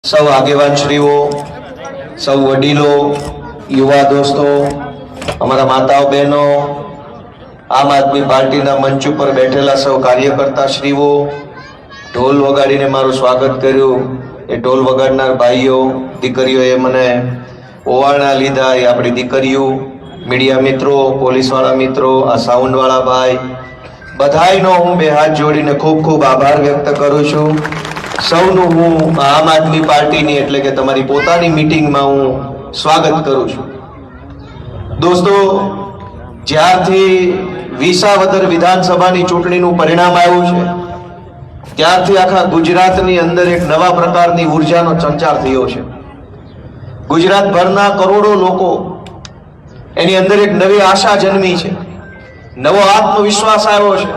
સૌ આગેવાનશ્રીઓ, સૌ વડીલો, યુવા દોસ્તો, અમારા માતાઓ બહેનો, આમ આદમી પાર્ટીના મંચ ઉપર બેઠેલા સૌ કાર્યકર્તા શ્રીઓ, ઢોલ વગાડીને મારું સ્વાગત કર્યું. એ ઢોલ વગાડનાર ભાઈઓ દીકરીઓએ મને ઓવાળના લીધા. એ આપણી દીકરીઓ, મીડિયા મિત્રો, પોલીસવાળા મિત્રો, આ સાઉન્ડવાળા ભાઈ, બધાયનો હું બે હાથ જોડીને ખૂબ ખૂબ આભાર વ્યક્ત કરું છું. સૌનું હું આમ આદમી પાર્ટીની એટલે કે તમારી પોતાની મીટિંગમાં હું સ્વાગત કરું છું. દોસ્તો, જ્યારથી વિસાવદર વિધાનસભાની ચૂંટણીનું પરિણામ આવ્યું છે ત્યારથી આખા ગુજરાતની અંદર એક નવા પ્રકારની ઉર્જાનો સંચાર થયો છે. ગુજરાતભરના કરોડો લોકો એની અંદર એક નવી આશા જન્મી છે, નવો આત્મવિશ્વાસ આવ્યો છે,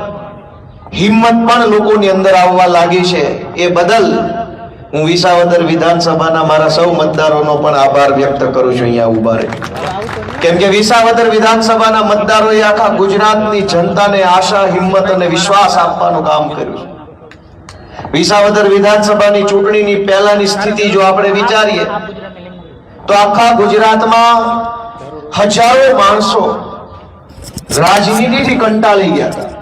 હિંમત પણ લોકોની અંદર આવવા લાગી છે. એ બદલ હું વિસાવદર વિધાનસભાના મારા સૌ મતદારોનો પણ આભાર વ્યક્ત કરું છું અહીંયા ઉભા રહી. કેમ કે વિસાવદર વિધાનસભાના મતદારોએ આખા ગુજરાતની જનતાને આશા, હિંમત અને વિશ્વાસ આપવાનું કામ કર્યું છે. વિસાવદર વિધાનસભાની ચૂંટણીની પહેલાની સ્થિતિ જો આપણે વિચારીએ તો આખા ગુજરાતમાં હજારો માણસો રાજનીતિથી કંટાળી ગયા હતા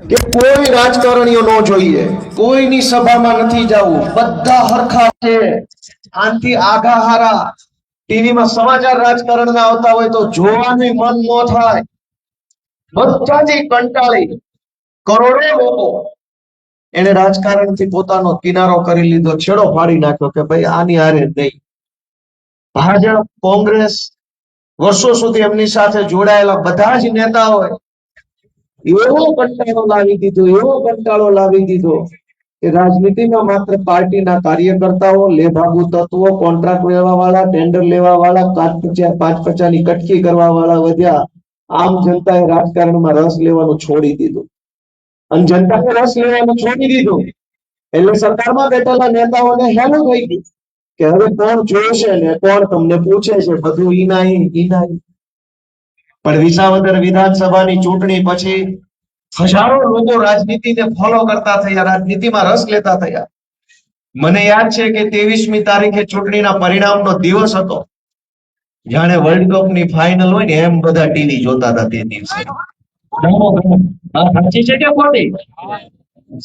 કે કોઈ રાજકારણીઓ ન જોઈએ, કોઈની સભામાં નથી જવું, બધા હરખા છે, આનથી આગા હારા. ટીવીમાં સમાચાર રાજકારણના આવતા હોય તો જોવાનું મન ન થાય. બધાથી કંટાળી કરોડો લોકો એને રાજકારણથી પોતાનો કિનારો કરી લીધો, છેડો ફાડી નાખ્યો કે ભાઈ આની હારે નહીં. ભાજપ, કોંગ્રેસ, વર્ષો સુધી એમની સાથે જોડાયેલા બધા જ નેતાઓએ એવો કંટાળો લાવી દીધો કે રાજનીતિમાં માત્ર પાર્ટીના કાર્યકર્તાઓ, લેભાગુ તત્વો, કોન્ટ્રાક્ટ લેવા વાળા, ટેન્ડર લેવા વાળા, પાંચ પચાની કટકી કરવા વાળા વધ્યા. આમ જનતાએ રાજકારણમાં રસ લેવાનું છોડી દીધું. અને જનતાએ રસ લેવાનું છોડી દીધું એટલે સરકારમાં બેઠેલા નેતાઓને હેલું થઈ ગયું કે હવે કોણ જોશે ને કોણ તમને પૂછે છે, બધું ઈનાઈ. પણ વિસાવદર વિધાનસભાની ચૂંટણી પછી હજારો લોકો રાજનીતિને ફોલો કરતા થયા, રાજનીતિમાં રસ લેતા થયા. મને યાદ છે કે 23મી તારીખે ચૂંટણીના પરિણામનો દિવસ હતો. જાણે વર્લ્ડ કપની ફાઇનલ હોય ને એમ બધા ટીવી જોતા હતા તે દિવસે. સાચી છે કે ખોટી?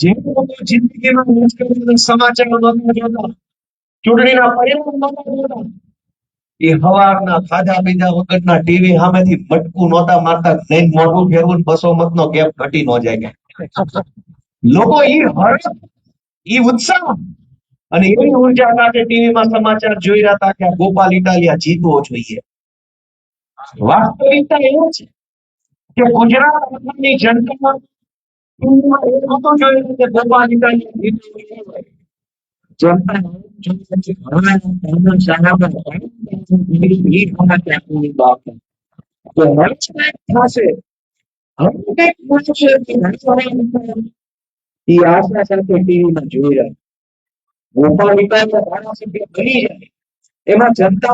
જે લોકો જિંદગીમાં રાજકારણના સમાચારો નહોતા જોતા, ચૂંટણીના પરિણામ નહોતા જોતા, એ હવારના ખાધા પીધા વગરના ટીવી સામેથી મટકું નહોતા મારતા. નહીં મોઢું ફેરવું, 200 મતનો ગેપ ઘટી ન જાય. લોકો ઈ હર્ષ, ઈ ઉત્સાહ અને એવી ઉર્જા સાથે ટીવીમાં સમાચાર જોઈ રહ્યા હતા કે ગોપાલ ઇટાલિયા જીતવો જોઈએ. વાસ્તવિકતા એ છે કે ગુજરાતની જનતા ટીવીમાં એ નહોતું જોયું કે ગોપાલ ઇટાલિયા જીતવો જોઈએ. જનતા એમાં જનતા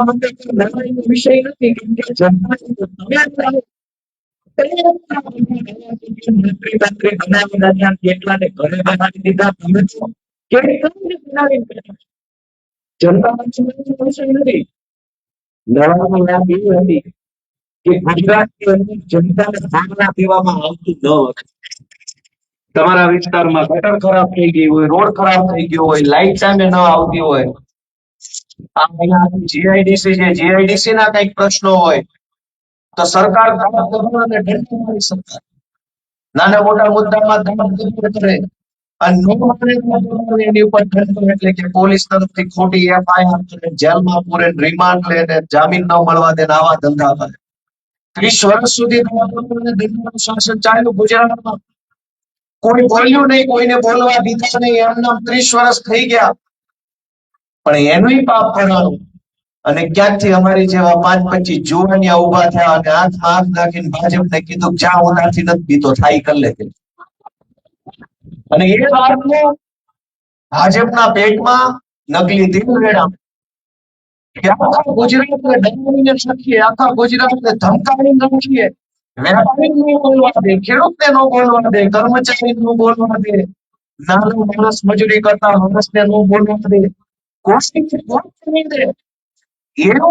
માટે નાનો વિષય નથી. કેમ કે જનતા કેટલાને ઘરે બનાવી દીધા. તમે છો કેટલાને બનાવી જનતા વિષય નથી. નવાની વાત એવી હતી કે ગુજરાતની અંદર જનતાને ખાના પીવામાં આવતું ન હતું. તમારા વિસ્તારમાં ગટર ખરાબ થઈ ગઈ હોય, રોડ ખરાબ થઈ ગયો હોય, લાઈટ ટાઈમે ન આવતી હોય, જીઆઈડીસી છે, જીઆઈડીસી ના કઈક પ્રશ્નો હોય તો સરકાર નાના મોટા મુદ્દામાં કરે અને એની ઉપર એટલે કે પોલીસ તરફથી ખોટી એફઆઈઆર કરે, જેલમાં પૂરે, રિમાન્ડ લે ને જામીન ન મળવા દે, આવા ધંધા કરે. 30 વર્ષ સુધી શાસન ચાલ્યું ગુજરાતમાં. કોઈ બોલ્યું નહીં, કોઈને બોલવા દીધા નહીં, એમના 30 વર્ષ થઈ ગયા. પણ એનું પાપ ભરવાનું. અને ક્યાંકથી અમારી જેવા 5-25 જુવાનિયા ઉભા થયા અને આંખ નાખીને ભાજપને કીધું જ્યાં ઉનાથી નથી બીતો થાય કરી લે. અને એ વાતનો ભાજપના પેટમાં નકલી દિલ રેડા કે આખા ગુજરાતને ડરાવીને રાખીએ, આખા ગુજરાતને ધમકાવીને રાખીએ. વેપારીને ન બોલવા દે, ખેડૂતને ન બોલવા દે, કર્મચારીને ન બોલવા દે, નાનો માણસ મજૂરી કરતા માણસને ન બોલવા દે, કોશિશ કોણ કરી દે એવો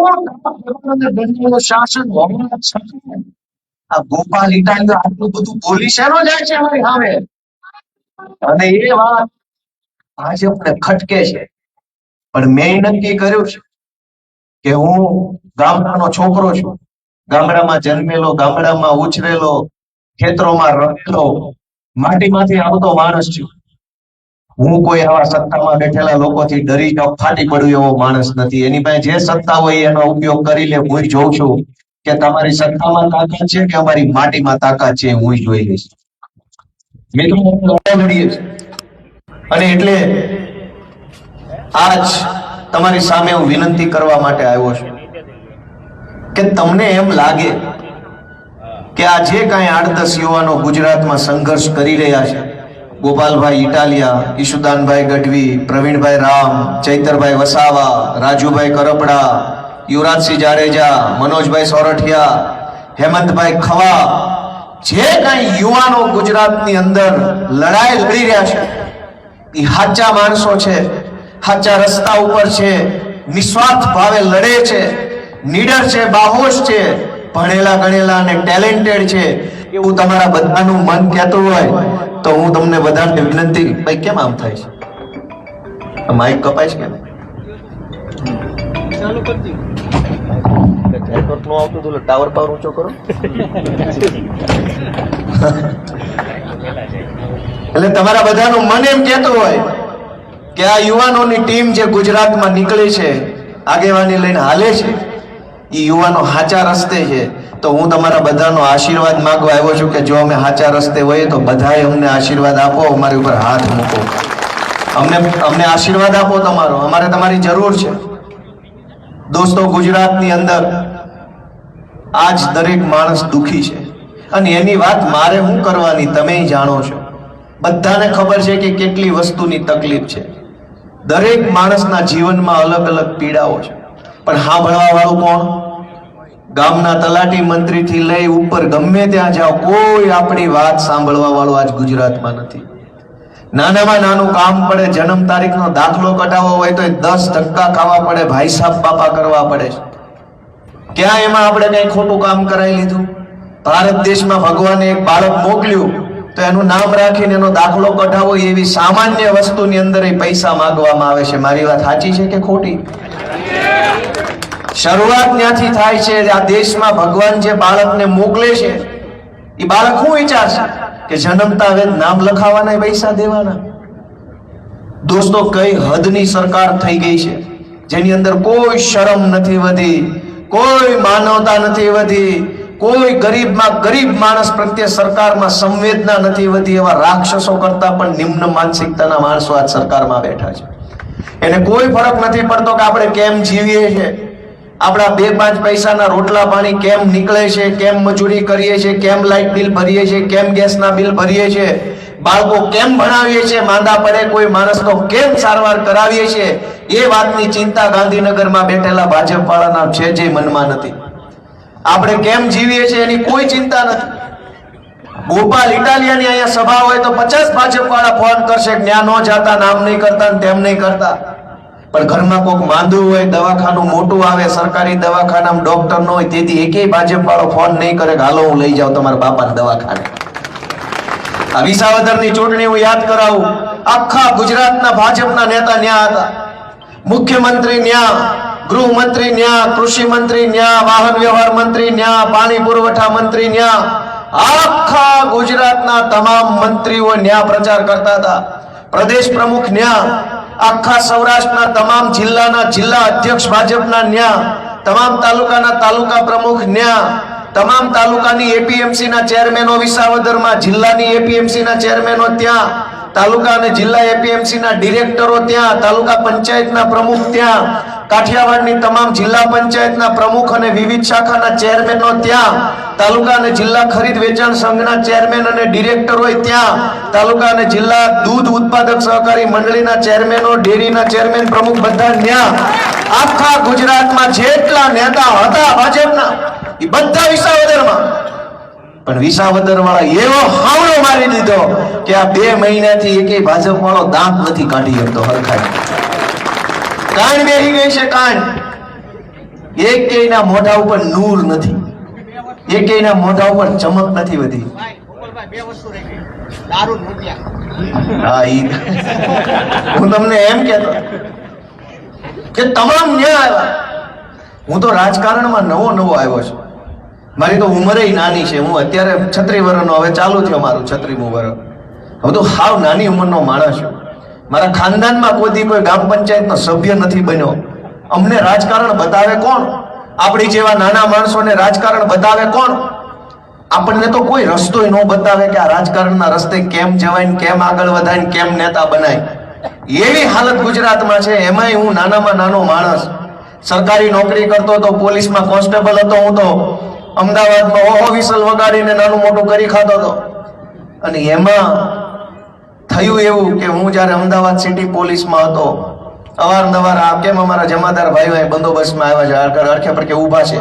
દંડનું શાસન હોવા છતાં આ ગોપાલ ઇટાલિયો આટલું બધું બોલી શેનો જાય છે અમારી સામે? અને એ વાત ભાજપને ખટકે છે. પણ મેં નક્કી કર્યું છે કે હું ગામડાનો છોકરો છું, ગામડામાં જન્મેલો, ગામડામાં ઉછરેલો, ખેતરોમાં રહેલો, માટીમાંથી આવતો માણસ છું. હું કોઈ આવા સત્તામાં બેઠેલા લોકોથી ડરી ફાટી પડ્યું એવો માણસ નથી. એની પાસે જે સત્તા હોય એનો ઉપયોગ કરી લે. હું જોઉં છું કે તમારી સત્તામાં તાકાત છે કે અમારી માટીમાં તાકાત છે, હું જોઈ લઈશ. મિત્રો લડીએ છીએ અને એટલે આજ તમારી સામે હું વિનંતી કરવા માટે આવ્યો છું કે તમને એમ લાગે કે આ જે કાંઈ 8-10 યુવાનો ગુજરાતમાં સંઘર્ષ કરી રહ્યા છે, ગોપાલભાઈ ઇટાલિયા, ઈશુદાનભાઈ ગઢવી, પ્રવીણભાઈ રામ, ચૈતરભાઈ વસાવા, રાજુભાઈ કરપડા, યુવરાજસિંહ જાડેજા, મનોજભાઈ સોરઠિયા, હેમંતભાઈ ખવા, જે કાંઈ યુવાનો ગુજરાતની અંદર લડાઈ લડી રહ્યા છે એ સાચા માણસો છે, સાચા રસ્તા ઉપર છે, નિસ્વાર્થ ભાવે લડે છે, નીડર છે, બાહોશ છે, ભણેલા ગણેલા અને ટેલેન્ટેડ છે એવું તમારા બધાનું મન કહેતું હોય તો હું તમને બધાને વિનંતી, ભાઈ કેમ આમ થાય છે? માઇક કપાય છે કે ચાલુ કરી નેટવર્ક નો આવતું તો ટાવર પાવર ઊંચો કરો. એટલે તમારા બધાનું મન એમ કહેતું હોય કે આ યુવાનોની ટીમ જે ગુજરાતમાં નીકળી છે, આગેવાની લઈને હાલે છે, એ યુવાનો સાચા રસ્તે છે. તો હું તમારા બધાનો આશીર્વાદ માંગવા આવ્યો છું કે જો અમે સાચા રસ્તે હોઈએ તો બધાએ અમને આશીર્વાદ આપો, અમારી ઉપર હાથ મૂકો, અમને આશીર્વાદ આપો તમારો, અમારે તમારી જરૂર છે. દોસ્તો, ગુજરાતની અંદર આજ દરેક માણસ દુખી છે અને એની વાત મારે શું કરવાની, તમે જાણો છો. બધાને ખબર છે કે કેટલી વસ્તુની તકલીફ છે. દરેક માણસના જીવનમાં અલગ અલગ પીડાઓ છે, પણ સાંભળવા વાળું કોણ? ગામના તલાટી મંત્રીથી લઈ ઉપર ગમે ત્યાં જાઓ, કોઈ આપણી વાત સાંભળવા વાળું આજ ગુજરાતમાં નથી. નાનામાં નાનું કામ પડે, જન્મ તારીખનો દાખલો કઢાવવો હોય તો 10 ધક્કા ખાવા પડે, ભાઈ સાહેબ બાપા કરવા પડે છે. ક્યાં એમાં આપણે કઈ ખોટું કામ કરાવી લીધું? ભારત દેશમાં ભગવાને એક બાળક મોકલ્યું તો એનું નામ રાખીને એનો દાખલો કઢાવો એવી સામાન્ય વસ્તુની અંદર પૈસા માંગવામાં આવે છે. મારી વાત સાચી છે કે ખોટી? શરૂઆત ત્યાંથી થાય છે. આ દેશમાં ભગવાન જે બાળકને મોકલે છે એ બાળક શું વિચારશે કે જન્મતા હવે નામ લખાવાના પૈસા દેવાના? દોસ્તો, કઈ હદની સરકાર થઈ ગઈ છે જેની અંદર કોઈ શરમ નથી વધી, કોઈ માનવતા નથી વધી, કોઈ ગરીબમાં ગરીબ માણસ પ્રત્યે સરકારમાં સંવેદના નથી વધી. એવા રાક્ષસો કરતા પણ નિમ્ન માનસિકતાના માણસો આજ સરકારમાં બેઠા છે. એને કોઈ ફરક નથી પડતો કે આપણે કેમ જીવીએ છીએ, આપણા 2-5 પૈસાના રોટલા પાણી કેમ નીકળે છે, કેમ મજૂરી કરીએ છીએ, કેમ લાઇટ બિલ ભરીએ છીએ, કેમ ગેસના બિલ ભરીએ છીએ, બાળકો કેમ ભણાવીએ છીએ, માંદા પડે કોઈ માણસનો કેમ સારવાર કરાવીએ છીએ, એ વાતની ચિંતા ગાંધીનગરમાં બેઠેલા ભાજપ વાળાના છે જે મનમાં નથી. આપણે કેમ જીવીએ છીએ એની કોઈ ચિંતા નથી. ગોપાલ ઇટાલિયાની અહીંયા સભા હોય તો 50 ભાજપ વાળા ફોન કરશે કે ત્યાં ન જાતા, નામ નહીં કરતા, તેમ નહીં કરતા. પણ ઘરમાં કોઈક માંદું હોય, દવાખાનું મોટું આવે, સરકારી દવાખાનામાં ડોક્ટર ન હોય, તેથી એકેય ભાજપ વાળો ફોન નહીં કરે કે હાલો હું લઈ જાઉં તમારા બાપાને દવાખાને. આ વિસાવદરની ચૂંટણી હું યાદ કરાવું, આખા ગુજરાતના ભાજપના નેતા ન્યા હતા. મુખ્યમંત્રી ન્યા, ગૃહમંત્રી ન્યા, કૃષિ મંત્રી ન્યા, વાહન વ્યવહાર મંત્રી ન્યા, પાણી પુરવઠા મંત્રી ન્યા, આખા ગુજરાતના તમામ મંત્રીઓ ન્યા પ્રચાર કરતા હતા. પ્રદેશ પ્રમુખ ન્યા, આખા સૌરાષ્ટ્રના તમામ જિલ્લાના જિલ્લા અધ્યક્ષ ભાજપના ન્યા, તમામ તાલુકાના તાલુકા પ્રમુખ ન્યા, તમામ તાલુકાની એપીએમસી ના ચેરમેનો વિસાવદરમાં, જિલ્લાની એપીએમસી ના ચેરમેનો ત્યાં, તાલુકા અને જિલ્લા એપીએમસી ના ડિરેક્ટરો ત્યાં, તાલુકા પંચાયતના પ્રમુખ ત્યાં, કાઠિયાવાડની તમામ જિલ્લા પંચાયતના પ્રમુખ અને વિવિધ શાખાના ચેરમેનો ત્યાં, તાલુકા અને જિલ્લા ખરીદ વેચાણ સંઘના ચેરમેન અને ડિરેક્ટરો ત્યાં, તાલુકા અને જિલ્લા દૂધ ઉત્પાદક સહકારી મંડળીના ચેરમેનો, ડેરીના ચેરમેન પ્રમુખ બધા ત્યાં. આખા ગુજરાતમાં જેટલા નેતા હતા ભાજપના એ બધા વિસાવદરમાં. પણ વિસાવદર વાળા એવો હાવડો મારી દીધો કે આ 2 મહિનાથી એકેય ભાજપ વાળો દાંત નથી કાઢી શકતો હરખાય. કાન બેહી ગઈ છે, કાન. એક કેયના મોઢા ઉપર નૂર નથી, એક કેયના મોઢા ઉપર ચમક નથી વધી. હા, હું તમને એમ કહેતો કે તમામ ન્યાય આવ્યા. હું તો રાજકારણમાં નવો આવ્યો છું. મારી તો ઉંમરે નાની છે. હું અત્યારે 36 વર્ષનો, હવે ચાલુ થયો મારું 36મું વર્ષ. હું તો હાવ નાની ઉંમરનો માણસ છું. મારા ખાનદાનમાં કોઈ ગ્રામ પંચાયતનો સભ્ય નથી બન્યો. અમને રાજકારણ બતાવે કોણ? આપણી જેવા નાના માણસોને રાજકારણ બતાવે કોણ? આપણને તો કોઈ રસ્તો ન બતાવે કે આ રાજકારણના રસ્તે કેમ જવાય, કેમ આગળ વધાય, કેમ નેતા બનાય. એવી હાલત ગુજરાતમાં છે. એમાંય હું નાનામાં નાનો માણસ, સરકારી નોકરી કરતો હતો, પોલીસમાં કોન્સ્ટેબલ હતો. હું તો અમદાવાદમાં વિસલ વગાડીને નાનું મોટું કરી ખાતો હતો. અને એમાં થયું એવું કે હું જ્યારે અમદાવાદ સિટી પોલીસમાં હતો, અવારનવાર આ કેમ અમારા જમાદાર ભાઈઓ બંદોબસ્તમાં આવ્યા છે, અડખે પડખે ઊભા છે,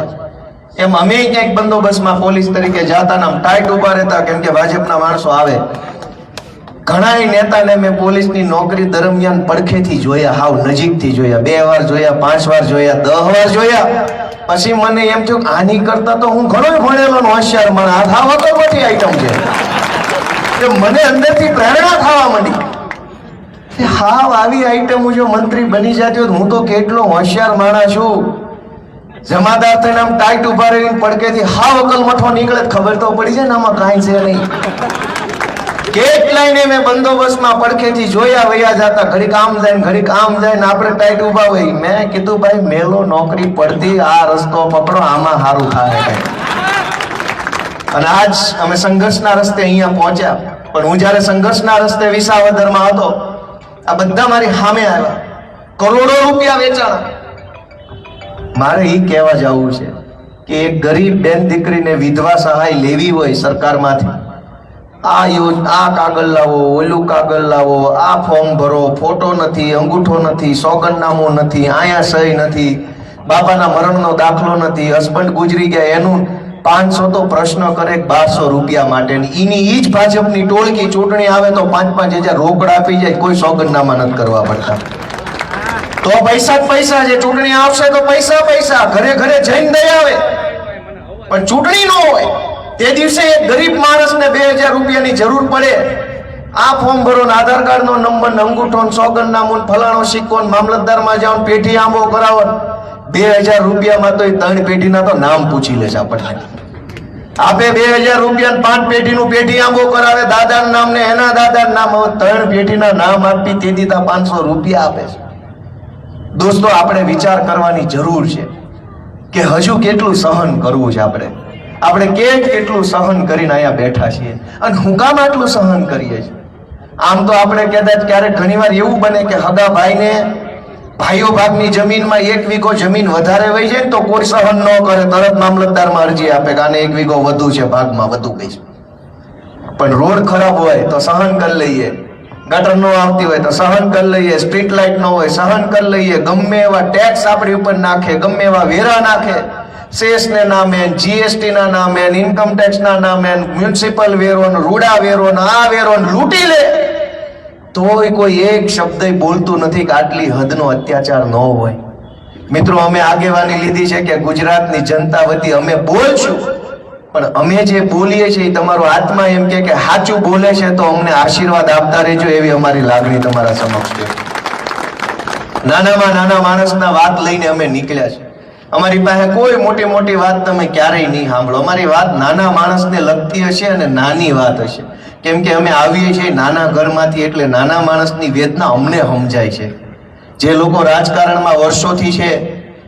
એમ અમે ક્યાંક બંદોબસ્તમાં પોલીસ તરીકે જાતા ને ટાઈટ ઉભા રહેતા, કેમ કે ભાજપના માણસો આવે. ઘણા નેતાને મેં પોલીસની નોકરી દરમિયાન પડખેથી જોયા, હાવ નજીકથી જોયા, 2 વાર જોયા, 5 વાર જોયા, 10 વાર જોયા. પછી મને એમ થયું કે આની કરતા તો હું ઘણો ભણેલો ને હોશિયાર માણસ, આ થાવ તો મોટી આઈટમ છે. મને અંદરથી પ્રેરણા થવા માંડી. હાવ આવી આઈટમ જો મંત્રી બની જતી હોત, હું તો કેટલો હોશિયાર માણસ છું. જમાદાર થઈને આમ ટાઈટ ઉભા રહીને પડકેથી હાવ અકલ મઠો નીકળે, ખબર તો પડી જાય ને આમાં કાંઈ છે નહીં. કેટલાયને મેં બંદોબસ્તમાં પડખેથી જોયા, વયા જતા, ઘડીક આમ જાય ને ઘડીક આમ જાય ને આપણે ટાઈટ ઉભા હોય. મેં કીધું ભાઈ મેલો નોકરી પડતી, આ રસ્તો પકડો, આમાં સારું થાય કઈ. અને આજ અમે સંઘર્ષના રસ્તે અહીંયા પહોંચ્યા. પણ હું જ્યારે સંઘર્ષના રસ્તે વિસાવદરમાં હતો, આ બધા મારી સામે આવ્યા, કરોડો રૂપિયા વેચાણા. મારે એ કહેવા જવું છે કે એક ગરીબ બેન દીકરીને વિધવા સહાય લેવી હોય સરકારમાંથી, આ કાગળ લાવો, ઓલું કાગળ લાવો, આ ફોર્મ ભરો, ફોટો નથી, અંગૂઠો નથી, સોગંદનામું નથી, આયા સહી નથી, બાપાના મરણનો દાખલો નથી, હસબન્ડ ગુજરી ગયા, એનું 500 તો પ્રશ્ન કરે 1200 રૂપિયા માટે. એની ઈ જ ભાજપની ટોળકી ચૂંટણી આવે તો 5-5 હજાર રોકડા આપી જાય, કોઈ સોગંદનામા નથી કરવા પડતા. તો પૈસા જ પૈસા છે. ચૂંટણી આવશે તો પૈસા, ઘરે ઘરે જઈને દઈ આવે. પણ ચૂંટણી ન હોય તે દિવસે એક ગરીબ માણસને 2000 રૂપિયાની જરૂર પડે. આ ફોર્મ ભરો, આધાર કાર્ડ નો નંબર, અંગૂઠો, સોગંદનામું, ફલાણો સિક્કો, મામલતદારમાં જાઓ, પેઢી આંબો કરાવો. 2000 રૂપિયામાં તો 3 પેઢીના તો નામ પૂછી લેશે આપણને. આપે 2000 રૂપિયા 5 પેઢીનું પેઢી આંબો કરાવે, દાદાનું નામ ને એના દાદાનું નામ, 3 પેઢીના નામ આપી તે દીધા 500 રૂપિયા આપે છે. દોસ્તો, આપણે વિચાર કરવાની જરૂર છે કે હજુ કેટલું સહન કરવું છે. આપણે કેટલું સહન કરીને અહીંયા બેઠા છીએ, અને હું કામ આટલું સહન કરીએ છીએ. આમ તો આપણે કદાચ ક્યારેક ઘણીવાર એવું બને કે હગા ભાઈને ભાઈઓ ભાગની જમીનમાં 1 વીઘો જમીન વધારે વહી જાય તો કોઈ સહન ન કરે, તરત મામલતદારમાં અરજી આપે કે આને 1 વીઘો વધુ છે, ભાગમાં વધુ ગઈ છે. પણ રોડ ખરાબ હોય તો સહન કરી લઈએ, ગટર નો આવતી હોય તો સહન કરી લઈએ, સ્ટ્રીટ લાઇટ નો હોય સહન કરી લઈએ, ગમે એવા ટેક્સ આપણી ઉપર નાખે, ગમે એવા વેરા નાખે, સેસ ને નામે, જીએસટી ના નામે, ઇન્કમ ટેક્સ ના નામે, મ્યુનિસિપલ વેરો, રૂડા વેરો, આ વેરો લૂંટી લે, તોય કોઈ એક શબ્દ બોલતું નથી કે આટલી હદનો અત્યાચાર ન હોય. મિત્રો, અમે આગેવાની લીધી છે કે ગુજરાતની જનતા વતી અમે બોલશું, પણ અમે જે બોલીએ છીએ તમારો આત્મા એમ કે સાચું બોલે છે તો અમને આશીર્વાદ આપતા રહેજો, એવી અમારી લાગણી તમારા સમક્ષ છે. નાનામાં નાના માણસના વાત લઈને અમે નીકળ્યા છે. અમારી પાસે કોઈ મોટી વાત તમે ક્યારેય નહીં સાંભળો. અમારી વાત નાના માણસને લગતી હશે અને નાની વાત હશે, કેમ કે અમે આવીએ છીએ નાના ઘરમાંથી, એટલે નાના માણસની વેદના અમને સમજાય છે. જે લોકો રાજકારણમાં વર્ષોથી છે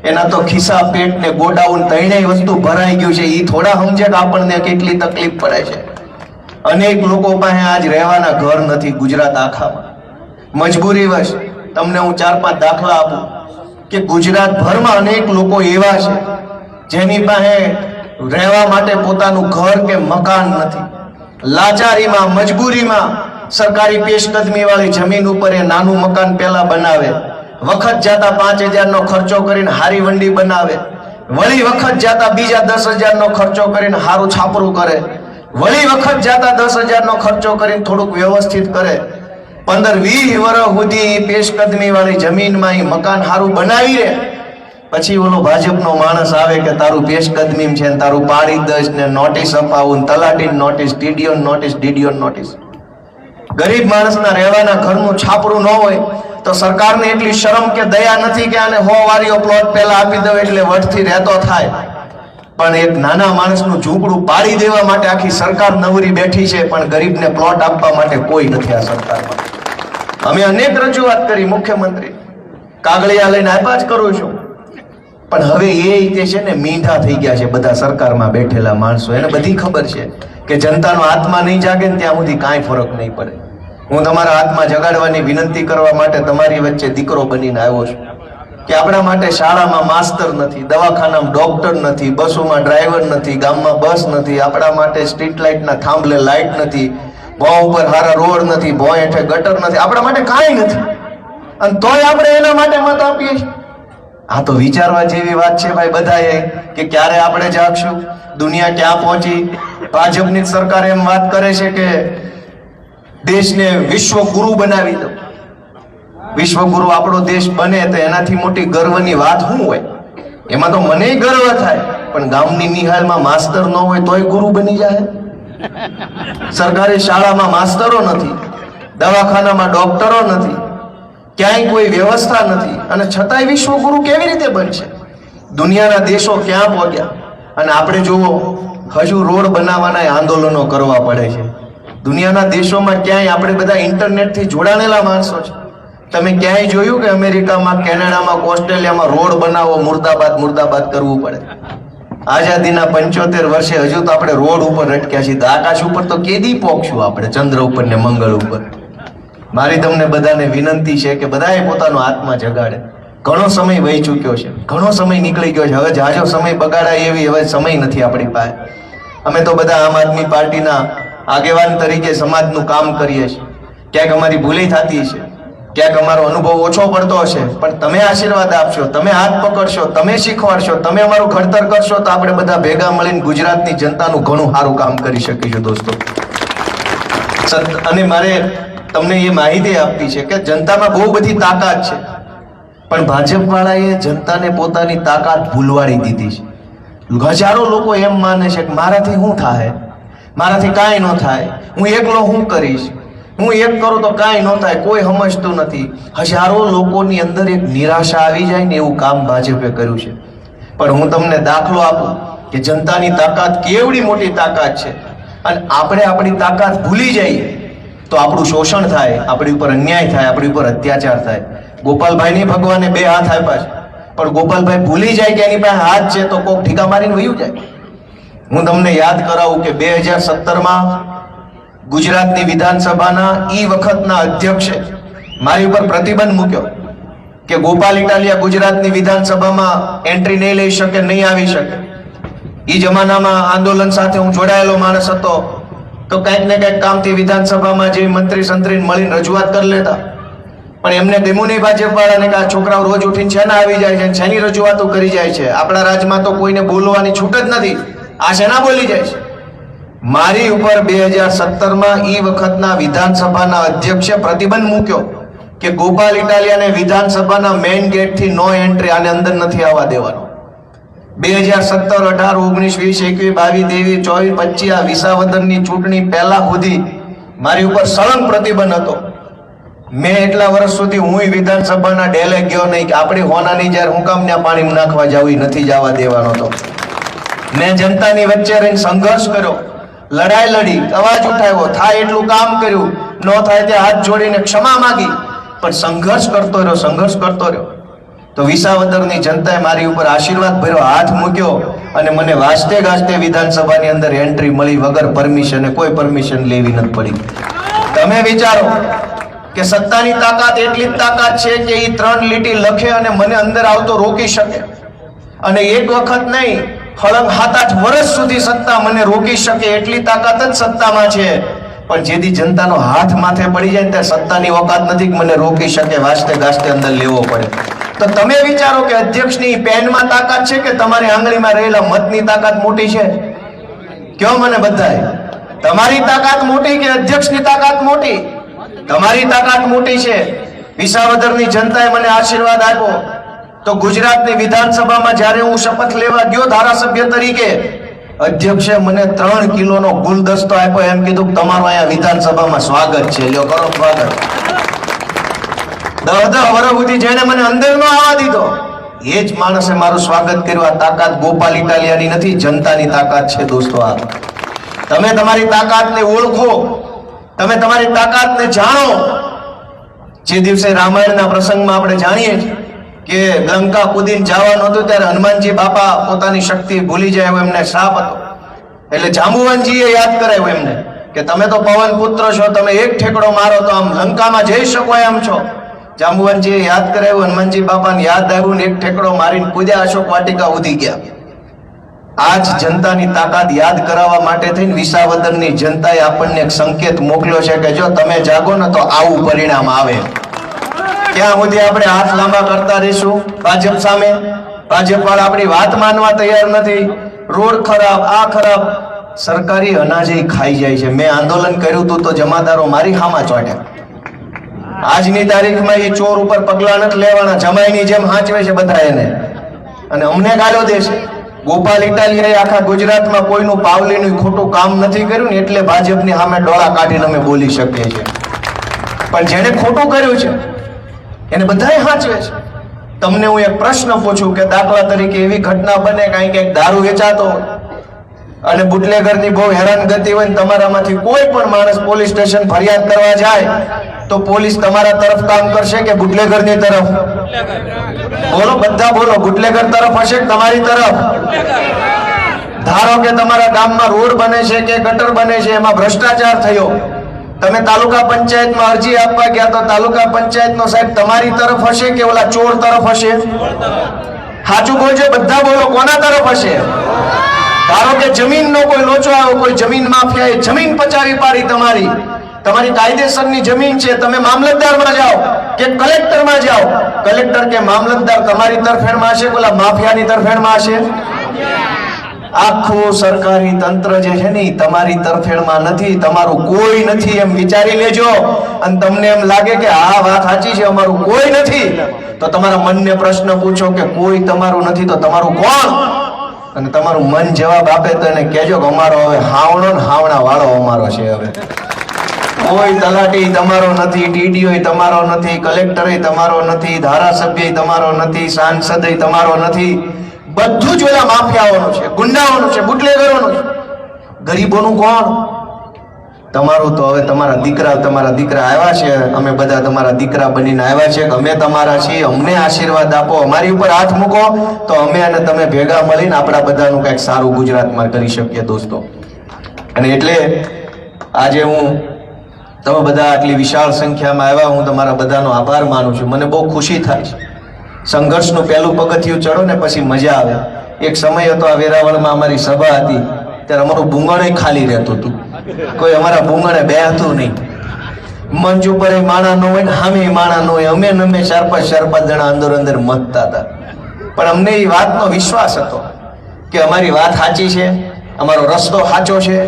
એના તો ખિસ્સા, પેટ ને ગોડાઉન ત્રણેય વસ્તુ ભરાઈ ગયું છે. એ થોડા સમજે કે આપણને કેટલી તકલીફ પડે છે. અનેક લોકો પાસે આજ રહેવાના ઘર નથી ગુજરાત આખામાં. મજબૂરીવશ તમને હું 4-5 દાખલા આપું કે ગુજરાત ભરમાં અનેક લોકો એવા છે જેની પાસે રહેવા માટે પોતાનું ઘર કે મકાન નથી. લાચારીમાં, મજબૂરીમાં સરકારી પેશકદમી વાળી જમીન ઉપર એ નાનું મકાન પેલા બનાવે, વખત જાતા 5000 નો ખર્ચો કરીને હારી વંડી બનાવે, વળી વખત જાતા બીજા 10,000 નો ખર્ચો કરીને હારું છાપરું કરે, વળી વખત જાતા 10,000 નો ખર્ચો કરીને થોડુંક વ્યવસ્થિત કરે. 15-20 વર્ષ સુધી પેશકદમી વાળી જમીનમાં ઈ મકાન સારું બનાવી રહે, પછી ઓલો ભાજપનો માણસ આવે કે તારું પેશકદમી છે ને તારું પાડી દઈશ ને નોટિસ અપાવું, તલાટી notice, TDO notice, DDO notice. ગરીબ માણસના રહેવાના ઘરનું છાપરું ન હોય તો સરકારને એટલી શરમ કે દયા નથી કે આને 100 વારીઓ પ્લોટ પહેલા આપી દો એટલે વટથી રહેતો થાય. પણ એક નાના માણસનું ઝૂંપડું પાડી દેવા માટે આખી સરકાર નવરી બેઠી છે, પણ ગરીબને પ્લોટ આપવા માટે કોઈ નથી આ સરકારમાં. અમે અનેક રજૂઆત કરી, મુખ્યમંત્રી કાગળિયા લઈને આપ્યા જ કરું છું, પણ હવે એ રીતે છે ને મીંઢા થઈ ગયા છે બધા સરકારમાં બેઠેલા માણસો. એને બધી ખબર છે કે જનતાનો આત્મા નહીં જાગે ને ત્યાં સુધી કાંઈ ફરક નહીં પડે. હું તમારા આત્મા જગાડવાની વિનંતી કરવા માટે તમારી વચ્ચે દીકરો બનીને આવ્યો છું કે આપણા માટે શાળામાં માસ્તર નથી, દવાખાનામાં ડોક્ટર નથી, બસોમાં ડ્રાઈવર નથી, ગામમાં બસ નથી, આપણા માટે સ્ટ્રીટ લાઇટના થાંભલે લાઇટ નથી, ભોં ઉપર સારા રોડ નથી, ભોં હેઠે ગટર નથી, આપણા માટે કાંઈ નથી, અને તોય આપણે એના માટે મત આપીએ છીએ. આ તો વિચારવા જેવી વાત છે ભાઈ બધાએ કે ક્યારે આપણે જાગશું, દુનિયા ક્યાં પહોંચી. ભાજપની સરકાર એમ વાત કરે છે કે દેશને વિશ્વગુરુ બનાવી દો. વિશ્વગુરુ આપણો દેશ બને તો એનાથી મોટી ગર્વની વાત શું હોય? એમાં તો મને ગર્વ થાય, પણ ગામની નિહાલમાં માસ્તર ન હોય તોય ગુરુ બની જાય. સરકારી શાળામાં માસ્તરો નથી, દવાખાનામાં ડોક્ટરો નથી, ક્યાંય કોઈ વ્યવસ્થા નથી, અને છતાંય વિશ્વગુરુ કેવી રીતે બનશે? દુનિયાના દેશો ક્યાં પહોંચ્યા, અને આપણે જુઓ હજુ રોડ બનાવવાના આંદોલનો કરવા પડે છે. દુનિયાના દેશોમાં ક્યાંય આપણે બધા ઇન્ટરનેટથી જોડાણેલા માણસો છે. તમે ક્યાંય જોયું કે અમેરિકામાં, કેનેડામાં, ઓસ્ટ્રેલિયામાં રોડ બનાવો, મુર્દાબાદ મુર્દાબાદ કરવું પડે? આઝાદીના 75 વર્ષે હજુ તો આપણે રોડ ઉપર અટક્યા છીએ. આકાશ ઉપર તો કેદી પોકશું આપણે, ચંદ્ર ઉપર ને મંગળ ઉપર? મારી તમને બધાને વિનંતી છે કે બધાએ પોતાનો આત્મા જગાડે. ઘણો સમય વહી ચૂક્યો છે, ઘણો સમય નીકળી ગયો છે, હવે જાજો સમય બગાડાય એવી હવે સમય નથી આપણી પાસે. અમે તો બધા આમ આદમી પાર્ટીના આગેવાન તરીકે સમાજનું કામ કરીએ છીએ. ક્યાંક અમારી ભૂલી થતી છે, ક્યાંક અમારો અનુભવ ઓછો પડતો હશે, પણ તમે આશીર્વાદ આપશો, તમે હાથ પકડશો, તમે શીખવાડશો, તમે અમારું ઘડતર કરશો તો આપણે બધા ભેગા મળીને ગુજરાતની જનતાનું ઘણું સારું કામ કરી શકીશું દોસ્તો. અને મારે તમને એ માહિતી આપવી છે કે જનતામાં બહુ બધી તાકાત છે, પણ ભાજપ વાળાએ જનતાને પોતાની તાકાત ભૂલવાડી દીધી છે. હજારો લોકો એમ માને છે કે મારાથી શું થાય, મારાથી કાંઈ ન થાય, હું એકલો શું કરીશ, હું એક કરું તો કાંઈ ન થાય, કોઈ સમજતું નથી. હજારો લોકોની અંદર એક નિરાશા આવી જાય ને એવું કામ ભાજપે કર્યું છે. પણ હું તમને દાખલો આપું કે જનતાની તાકાત કેવડી મોટી તાકાત છે, અને આપણે આપણી તાકાત ભૂલી જઈએ તો આપણું શોષણ થાય, આપણી ઉપર અન્યાય થાય, આપણી ઉપર અત્યાચાર થાય. ગોપાલભાઈને ભગવાને 2 હાથ આપ્યા છે, પણ ગોપાલભાઈ ભૂલી જાય કે એની પાસે હાથ છે તો કોક ઠીકા મારીને વયું જાય. હું તમને યાદ કરાવું કે 2017માં ગુજરાતની વિધાનસભાના વખતના અધ્યક્ષે મારી ઉપર પ્રતિબંધ મૂક્યો કે ગોપાલ ઇટાલિયા ગુજરાતની વિધાનસભામાં એન્ટ્રી નહીં લઈ શકે, નહીં આવી શકે. એ જમાનામાં આંદોલન સાથે હું જોડાયેલો માણસ હતો, તો કંઈક ને કંઈક કામથી વિધાનસભામાં જે મંત્રી સંત્રીને મળીને રજૂઆત કરી લેતા. પણ એમને ગમ્યું નહીં ભાજપ વાળાને કે આ છોકરાઓ રોજ ઉઠીને શેના આવી જાય છે, શેની રજૂઆતો કરી જાય છે. આપણા રાજ્યમાં તો કોઈને બોલવાની છૂટ જ નથી, આ શેના બોલી જાય છે. મારી ઉપર 2017માં વખતના વિધાનસભાના અધ્યક્ષે પ્રતિબંધ મૂક્યો કે ગોપાલ ઇટાલિયાને વિધાનસભાના મેઇન ગેટથી નો એન્ટ્રી, આને અંદર નથી આવવા દેવાનો. 2017, 18, 19, 20, 21, 22, 23, 24, 25 આ વિસાવદરની ચૂંટણી પહેલા સુધી મારી ઉપર સળંગ પ્રતિબંધ હતો. મેં એટલા વર્ષ સુધી હું વિધાનસભાના ડેલે ગયો નહીં કે આપણી હોનાની જ્યારે હું કામ ત્યાં પાણી નાખવા જાવ, નથી જવા દેવાનો હતો. મેં જનતાની વચ્ચે રહીને સંઘર્ષ કર્યો, લડાઈ લડી, અવાજ ઉઠાવ્યો, થાય એટલું કામ કર્યું, ન થાય તે હાથ જોડીને ક્ષમા માંગી, પણ સંઘર્ષ કરતો રહ્યો. તો વિસાવદરની જનતાએ મારી ઉપર આશીર્વાદ ભર્યો, હાથ મૂક્યો, અને મને વાસ્તે ગાસ્તે વિધાનસભાની અંદર એન્ટ્રી મળી વગર પરમિશન, કોઈ પરમિશન લેવી નથી પડી. તમે વિચારો કે સત્તાની તાકાત એટલી જ તાકાત છે કે એ 3 લીટી લખે અને મને અંદર આવતો રોકી શકે, અને એક વખત નહીં, હળંગ 7-8 વર્ષ સુધી સત્તા મને રોકી શકે એટલી તાકાત જ સત્તામાં છે. પણ જેથી જનતાનો હાથ માથે પડી જાય ત્યારે સત્તાની ઓકાત નથી કે મને રોકી શકે, વાસ્તે ગાસ્તે અંદર લેવો પડે. તો તમે વિચારો કે અધ્યક્ષની પેનમાં તાકાત છે કે તમારી આંગળીમાં રહેલા મતની તાકાત મોટી છે? કયો મને બધાય, તમારી તાકાત મોટી કે અધ્યક્ષની તાકાત મોટી? તમારી તાકાત મોટી છે. વિસાવદરની જનતાએ મને આશીર્વાદ આપ્યો તો ગુજરાતની વિધાનસભામાં જ્યારે હું શપથ લેવા ગયો ધારાસભ્ય તરીકે, અધ્યક્ષે મને 3 કિલોનો ગુલદસ્તો આપ્યો, એમ કીધું તમારું અહીંયા વિધાનસભામાં સ્વાગત છે, લ્યો કરો સ્વાગત. 10 વર્ષ સુધી જેને મને અંદર ન આવવા દીધો એ જ માણસે મારું સ્વાગત કર્યું. આ તાકાત ગોપાલ ઇટાલિયાની નથી, જનતાની તાકાત છે દોસ્તો. આ તમે તમારી તાકાતને ઓળખો, તમે તમારી તાકાતને જાણો. જે દિવસે રામાયણના પ્રસંગમાં આપણે જાણીએ કે લંકા કૂદીને જવાનું હતું ત્યારે હનુમાનજી બાપા પોતાની શક્તિ ભૂલી જાય એવો એમને શ્રાપ હતો. એટલે જાંબુવનજીએ યાદ કરાવ્યું એમને કે તમે તો પવન પુત્ર છો, તમે એક ઠેકડો મારો તો આમ લંકામાં જઈ શકો એમ છો. જાંબુવનજીએ યાદ કરાવ્યું, હનુમાનજી બાપાને યાદ આવ્યું ને એક ઠેકડો મારીને કૂદ્યા, અશોક વાટિકા ઉધી ગયા. આજ જનતાની તાકાત યાદ કરાવવા માટે થઈને વિસાવદરની જનતાએ આપણને એક સંકેત મોકલ્યો છે કે જો તમે જાગો ને તો આવું પરિણામ આવે. ત્યાં સુધી આપણે હાથ લાંબા કરતા રહીશું ભાજપ સામે. ભાજપ વાળા આપણી વાત માનવા તૈયાર નથી. રોડ ખરાબ, આ ખરાબ, સરકારી અનાજ ખાઈ જાય છે. મેં આંદોલન કર્યું હતું તો જમાદારો મારી હામાં ચોટ્યા. આજની તારીખમાં એ ચોર ઉપર પગલા નથી લેવાના, જમાઈની જેમ હાંચવે છે બધા એને, અને અમને ગાળો દે છે. ગોપાલ ઇટાલિયાએ આખા ગુજરાતમાં કોઈનું પાવલીનું ખોટું કામ નથી કર્યું ને એટલે ભાજપની સામે ડોળા કાઢીને અમે બોલી શકીએ છીએ. પણ જેને ખોટું કર્યું છે એને બધાય હાંચવે છે. તમને હું એક પ્રશ્ન પૂછું કે દાખલા તરીકે એવી ઘટના બને કાંઈ ક્યાંક દારૂ વેચાતો અને બુટલેગરની બહુ હેરાનગતિ હોય ને તમારામાંથી કોઈ પણ માણસ પોલીસ સ્ટેશન ફરિયાદ કરવા જાય તો પોલીસ તમારા તરફ કામ કરશે કે બુટલેગરની તરફ? બોલો, બધા બોલો. બુટલેગર તરફ હશે કે તમારી તરફ? ધારો કે તમારા ગામમાં રોડ બને છે કે ગટર બને છે, એમાં ભ્રષ્ટાચાર થયો, તમે તાલુકા પંચાયતમાં અરજી આપવા ગયા તો તાલુકા પંચાયતનો સાહેબ તમારી તરફ હશે કે ઓલા ચોર તરફ હશે? સાચું બોલજો, બધા બોલો, કોના તરફ હશે? ધારો કે જમીનનો કોઈ લોચો આવ્યો, કોઈ જમીન માફિયાએ જમીન પચાવી પાડી, તમારી કાયદેસરની જમીન છે, તમે મામલતદારમાં જાઓ કે કલેક્ટરમાં જાઓ, કલેક્ટર કે મામલતદાર તમારી તરફેણમાં હશે, ઓલા માફિયાની તરફેણમાં હશે? આખું સરકારી તંત્ર જે છે ને તમારી તરફેણમાં નથી, તમારું કોઈ નથી એમ વિચારી લેજો. અને તમને એમ લાગે કે આ વાત સાચી છે, અમારું કોઈ નથી, તો તમારા મનને પ્રશ્ન પૂછો કે કોઈ તમારું નથી તો તમારું કોણ? અને તમારું મન જવાબ આપે તો એને કહેજો કે અમારો હવે હાવણો ને હાવણા વાળો અમારો છે. હવે કોઈ તલાટી તમારો નથી, ટીડીઓ તમારો નથી, કલેક્ટર તમારો નથી, ધારાસભ્ય તમારો નથી, સાંસદ તમારો નથી. બધું જ ઓલા માફિયાઓનું છે, ગુંડાઓનું છે, બુટલેગરોનું છે. ગરીબોનું કોણ? તમારું તો હવે તમારા દીકરા આવ્યા છે, અમે બધા તમારા દીકરા બનીને આવ્યા છે, અમે તમારા છીએ, અમને આશીર્વાદ આપો, અમારી ઉપર હાથ મૂકો તો અમે અને તમે ભેગા મળીને આપણા બધાનું કંઈક સારું ગુજરાતમાં કરી શકીએ દોસ્તો. અને એટલે આજે તમે બધા આટલી વિશાળ સંખ્યામાં આવ્યા, હું તમારા બધાનો આભાર માનું છું. મને બહુ ખુશી થાય છે. સંઘર્ષનું પહેલું પગથિયું ચડો ને પછી મજા આવે. એક સમય હતો આ વેરાવળમાં અમારી સભા હતી ત્યારે અમારું બુંગણ ખાલી રહેતું હતું, કોઈ અમારા બુંગણે બેહતું નહીં. મંચ ઉપર માણા ન હોય ને સામે માણા ન હોય, અમે 4-5 જણા અંદર મતતા હતા. પણ અમને એ વાતનો વિશ્વાસ હતો કે અમારી વાત સાચી છે, અમારો રસ્તો સાચો છે,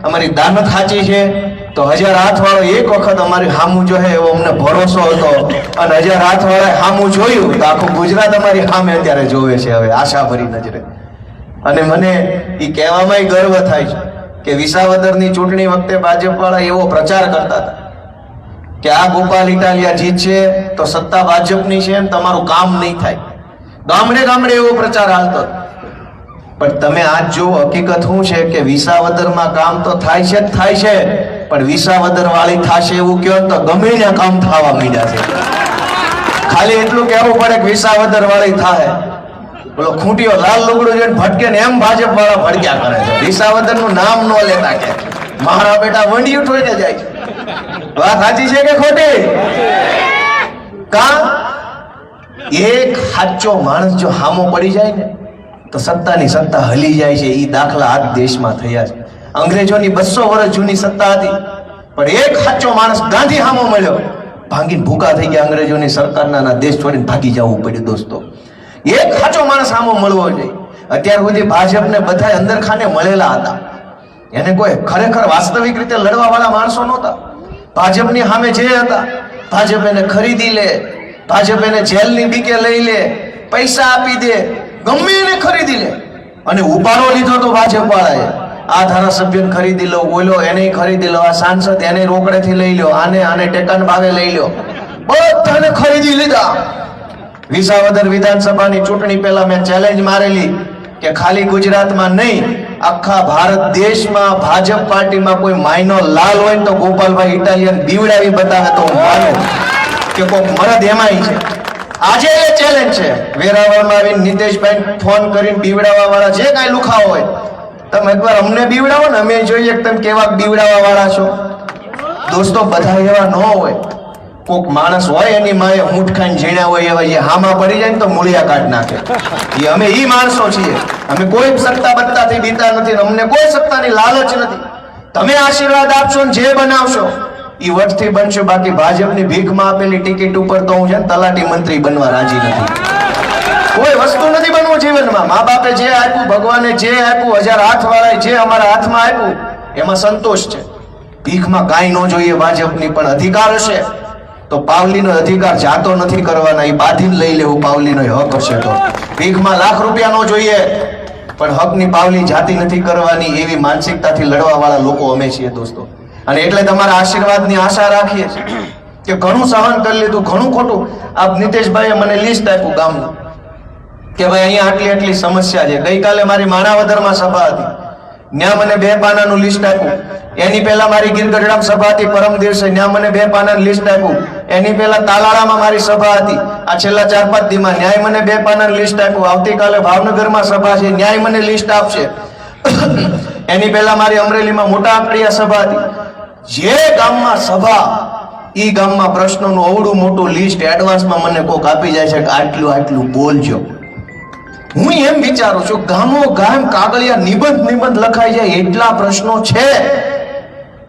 અમારી દાનત સાચી છે, તો 1000 હાથ વાળો એક વખત અમારી સામું જોહે એવો અમને ભરોસો હતો. અને 1000 હાથ વાળા સામું જોયું તો આખું ગુજરાત અમારી સામે અત્યારે જોવે છે હવે આશાભરી નજરે. અને મને એ કહેવામાં ગર્વ થાય છે કે વિસાવદરની ચૂંટણી વખતે ભાજપ વાળા એવો પ્રચાર કરતા હતા કે આ ગોપાલ ઇટાલિયા જીતશે તો સત્તા ભાજપની છે, તમારું કામ નહીં થાય. ગામડે એવો પ્રચાર હાલતો. પણ તમે આજ જો હકીકત શું છે કે વિસાવદરમાં કામ તો થાય છે, પણ વિસાવદર વાળી થશે એવું કહો તો ગમે ત્યાં કામ થવા માંડ્યા છે. ખાલી એટલું કહેવું પડે કે વિસાવદર વાળી થાય. બોલો ખૂંટીઓ લાલ લુગડું જોઈને ભટકે ને એમ ભાજપ વાળા ભડક્યા કરે છે. વિસાવદર નું નામ ન લેતા કે મારા બેટા વંડિયું ઠોઈને જાય છે. વાત સાચી છે કે ખોટી? એક સાચો માણસ જો હામો પડી જાય ને તો સત્તાની સત્તા હલી જાય છે. એ દાખલા આ દેશમાં થયા છે. અંગ્રેજોની 200 વર્ષ જૂની સત્તા હતી, પણ એક સાચો માણસ ગાંધી હામો મળ્યો, ભાંગીને ભૂકા થઈ ગયા. અંગ્રેજોની સરકારના દેશ છોડીને ભાગી જવું પડ્યું દોસ્તો. એક સાચો માણસ હામો મળવો જોઈએ. અત્યાર સુધી ભાજપને બધા અંદરખાને મળેલા હતા, એને કોઈ ખરેખર વાસ્તવિક રીતે લડવા વાળા માણસો નહોતા. ભાજપની સામે જે હતા, ભાજપ એને ખરીદી લે, ભાજપ એને જેલની બીકે લઈ લે, પૈસા આપી દે, ગમે એને ખરીદી લે. અને ઉપાડો લીધો તો ભાજપ વાળાએ, આ ધારાસભ્યને ખરીદી લો, ઓલો એને ખરીદી લો, આ સાંસદ એને રોકડેથી લઈ લો, આને ટેકાના ભાવે લઈ લો, બધાને ખરીદી લીધા. વિસાવદર વિધાનસભાની ચૂંટણી પહેલા મેં ચેલેન્જ મારેલી કે ખાલી ગુજરાતમાં નહીં, આખા ભારત દેશમાં ભાજપ પાર્ટીમાં કોઈ માયનો લાલ હોય ને તો ગોપાલભાઈ ઇટાલિયન બીવડાવી બતાવે તો હું માનું કે કોઈક મરદ એમાંય છે. આજે એ ચેલેન્જ છે. વેરાવળમાં આવીને નીતેશભાઈ ફોન કરીને બીવડાવવા વાળા જે કાંઈ લુખાઓ હોય, તમે એકવાર અમને બીવડાવો ને, અમે જોઈએ કે તમે કેવા બીવડાવવા વાળા છો. દોસ્તો, બધા એવા ન હોય. કોક માણસ હોય એની માએ ઊંઠ ખાઈને ઝીણ્યા હોય એવા, એ હામાં પડી જાય ને તો મૂળિયા કાઢ નાખે. અમે ઈ માણસો છીએ. અમે કોઈ સત્તા બત્તાથી બીતા નથી, અમને કોઈ સત્તાની લાલચ નથી. તમે આશીર્વાદ આપશો ને જે બનાવશો ઈ વટથી બનશો. બાકી ભાજપની ભીખમાં આપેલી ટિકિટ ઉપર તો હું છે ને તલાટી મંત્રી બનવા રાજી નથી. કોઈ વસ્તુ નથી બનવું જીવનમાં. મા બાપે જે આપ્યું, ભગવાને જે આપ્યું, 1008 વાળાએ જે અમારા હાથમાં આપ્યું એમાં સંતોષ છે. ભીખમાં કાંઈ ન જોઈએ ભાજપની, પણ અધિકાર હશે તો પાવલીનો અધિકાર જાતો નથી કરવાના, એ બાંધીને લઈ લેવું. પાવલીનો હક હશે તો ભીખમાં લાખ રૂપિયા નો જોઈએ, પણ હકની પાવલી જાતી નથી કરવાની. એવી માનસિકતાથી લડવા વાળા લોકો અમે છીએ દોસ્તો. અને એટલે તમારા આશીર્વાદની આશા રાખીએ છીએ કે ઘણું સહન કરી લીધું, ઘણું ખોટું. આપ નીતેશભાઈએ મને લિસ્ટ આપ્યું ગામનું કે ભાઈ અહીંયા આટલી આટલી સમસ્યા છે. ગઈકાલે મારી માણાવદરમાં સભા હતી, ત્યાં મને 2 પાનાનું લિસ્ટ આપ્યું. એની પહેલા મારી ગીરગઢડામાં સભા હતી પરમ દિવસે, ત્યાં મને 2 પાનાનું લિસ્ટ આપ્યું. એની પહેલા તાલાળામાં મારી સભા હતી, આ છેલ્લા 4-5 દીમાં ન્યાય મને 2 પાનાનું લિસ્ટ આપ્યું. આવતીકાલે ભાવનગરમાં સભા છે, ન્યાય મને લિસ્ટ આપશે. એની પહેલા મારી અમરેલીમાં મોટા આંકડિયા સભા હતી. જે ગામમાં સભા, ઈ ગામમાં પ્રશ્નોનું અવડું મોટું લિસ્ટ એડવાન્સમાં મને કોક આપી જાય છે કે આટલું આટલું બોલજો. હું એમ વિચારું છું, ગામો ગામ કાગળિયા નિબંધ લખાઈ જાય એટલા પ્રશ્નો છે,